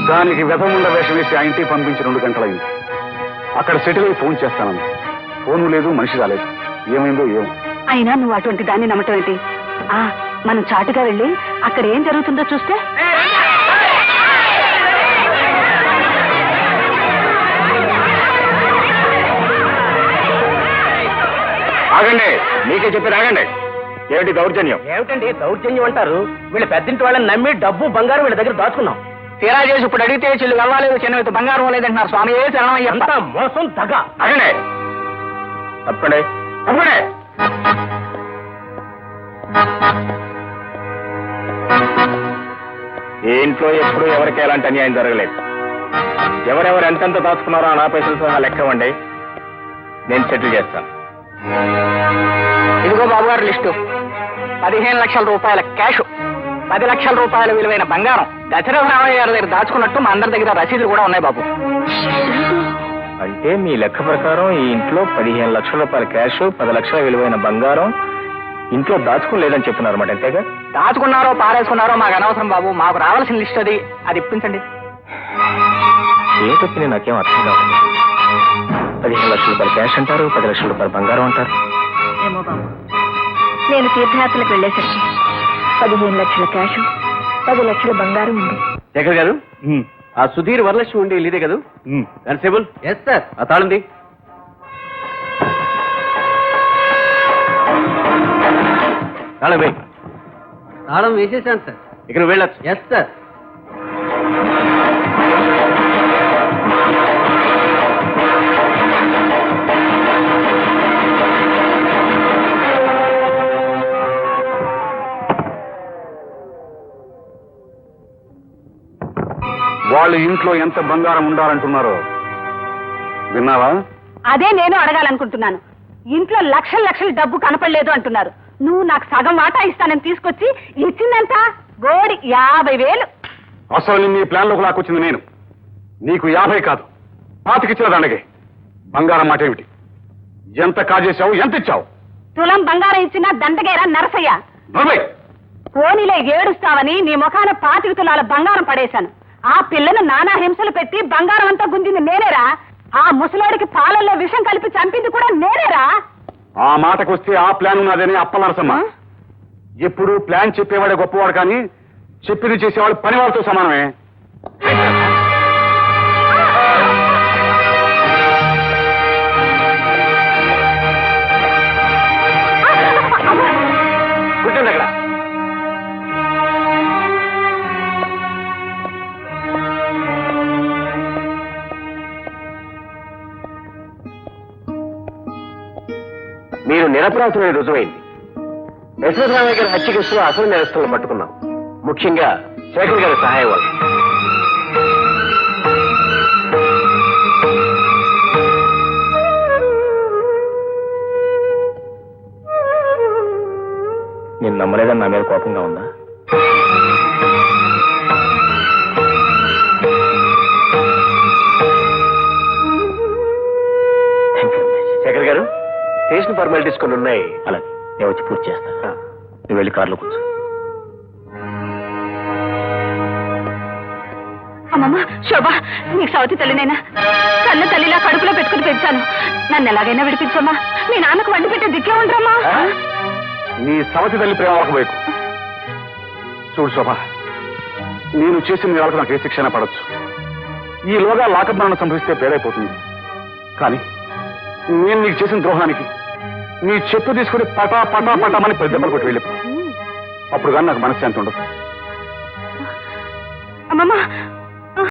దానికి వెధముండ వేషం వేసి ఆ ఇంటికి పంపించి 2 గంటలైంది. అక్కడ సెటిల్ అయి ఫోన్ చేస్తానని ఫోను లేదు, మనిషి రాలేదు. ఏమైందో ఏమో. అయినా నువ్వు అటువంటి దాన్ని నమ్మటం ఏంటి? మనం చాటుగా వెళ్ళి అక్కడ ఏం జరుగుతుందో చూస్తే. ఆగండి, మీకే చెప్పి ఆగండి. ఏమిటి దౌర్జన్యం? ఏమిటండి దౌర్జన్యం అంటారు? వీళ్ళ పెద్దింటి వాళ్ళని నమ్మి డబ్బు బంగారం వీళ్ళ దగ్గర దాచుకున్నాం. తీరా చేసి ఇప్పుడు అడిగితే చెల్లు వెళ్ళలేదు, చిన్న బంగారం లేదంటున్నారు. స్వామి ఎంత మోసం దగ. ఆగండి, తప్పండి తప్పండి. ఈ ఇంట్లో ఎప్పుడు ఎవరికి ఎలాంటి అన్యాయం జరగలేదు. ఎవరెవరు ఎంతెంత దాచుకున్నారో నా పైసలు సహా లెక్క ఇవ్వండి, నేను సెటిల్ చేస్తాను. ఇదిగో బాబు గారు లిస్టు. 15 లక్షల రూపాయల క్యాష్, 10 లక్షల రూపాయల విలువైన బంగారం దశరథ రామయ్య గారి దగ్గర దాచుకున్నట్టు మా అందరి దగ్గర రసీదులు కూడా ఉన్నాయి బాబు. అంటే మీ లెక్క ప్రకారం ఈ ఇంట్లో 15 లక్షల రూపాయల క్యాష్, 10 లక్షల విలువైన బంగారం ఇంట్లో దాచుకోలేదని చెప్తున్నారు అన్నమాట. అంతేగా? దాచుకున్నారో పారేసుకున్నారో మాకు అనవసరం బాబు, మాకు రావాల్సిన లిస్ట్ అది ఇప్పించండి. ఏ తప్పినా నాకేం అర్థం కాదు. 15 లక్షల రూపాయల క్యాష్ అంటారు, 10 లక్షల రూపాయల బంగారం అంటారు. ఏమో బాబు, నేను తీర్థయాత్రలకు వెళ్ళేసరికి 15 లక్షల క్యాష్, 10 లక్షల బంగారం ఉంది. శేఖర్ గారు, ఆ సుధీర్ వరలక్ష్మి ఉండే ఇల్లుదే కదా? కానిస్టేబుల్. Yes sir. ఆ తాళంది. తాళం వేయి. తాళం వేసేసాను సార్. ఇక నువ్వు వెళ్ళొచ్చు. Yes sir. వాళ్ళు ఇంట్లో ఎంత బంగారం ఉండాలంటున్నారో విన్నావా? అదే నేను అడగాలనుకుంటున్నాను. ఇంట్లో లక్షల లక్షల డబ్బు కనపడలేదు అంటున్నారు. నువ్వు నాకు సగం వాటా ఇస్తానని తీసుకొచ్చి ఇచ్చిందంత గోడి 50,000. అసలు నీ ప్లాన్ లోకి లాక్కొచ్చింది నేను. నీకు 50 కాదు, 25 ఇచ్చిన దండగే. బంగారం మాట ఏమిటి? ఎంత కాజేశావు, ఎంత ఇచ్చావు? తులం బంగారం ఇచ్చినా దండగేరా నరసయ్య. పోనీలే ఏడుస్తావని నీ ముఖాన 25 తులాల బంగారం పడేశాను. ఆ పిల్లను నానా హింసలు పెట్టి బంగారం అంతా గుంజింది నేనేరా. ఆ ముసలోడికి పాలల్లో విషం కలిపి చంపింది కూడా నేనేరా. ఆ మాటకు వస్తే ఆ ప్లాన్ ఉన్నదని అప్పలరసమ్మ. ఎప్పుడు ప్లాన్ చెప్పేవాడే గొప్పవాడు, కానీ చెప్పింది చేసేవాడు పనివాడితో సమానమే. కూర్చోండి అక్కడ. మీరు నిరపరాధులని రుజువైంది. యశ్వథరామయ్య గారి హత్య కేసులో అసలు నేరస్తులను పట్టుకున్నాం, ముఖ్యంగా శేఖర్ గారి సహాయం వల్ల. నేను నమ్మలేదని నా మీద కోపంగా ఉందా? శేఖర్ గారు, స్టేషన్ ఫార్మాలిటీస్ కొన్ని ఉన్నాయి. అలాగే, నేను వచ్చి పూర్తి చేస్తా. నువ్వు వెళ్ళి కారులో కూర్చో. అమ్మమ్మ శోభ, నీకు సవతి తల్లినైనా కన్న తల్లిలా కడుపులో పెట్టుకుని పెంచాను. నన్ను ఎలాగైనా విడిపించమ్మా. మీ నాన్నకు వండి పెట్టే దిక్కే ఉండరమ్మా. నీ సవతి తల్లి ప్రేమ అవ్వకపోయకు. చూడు శోభ, నేను చేసిన వాళ్ళకు నాకు ఏ శిక్షణ పడవచ్చు. ఈలోగా లాకప్ మరణం సంభవిస్తే పేరైపోతుంది. కానీ నేను నీకు చేసిన ద్రోహానికి నీ చెప్పు తీసుకుని పటా పటా పటామని పెద్ద దెబ్బలు కొట్టి వెళ్ళిపో. అప్పుడు కానీ నాకు మనశ్శాంతి ఉండదు. అమ్మమ్మ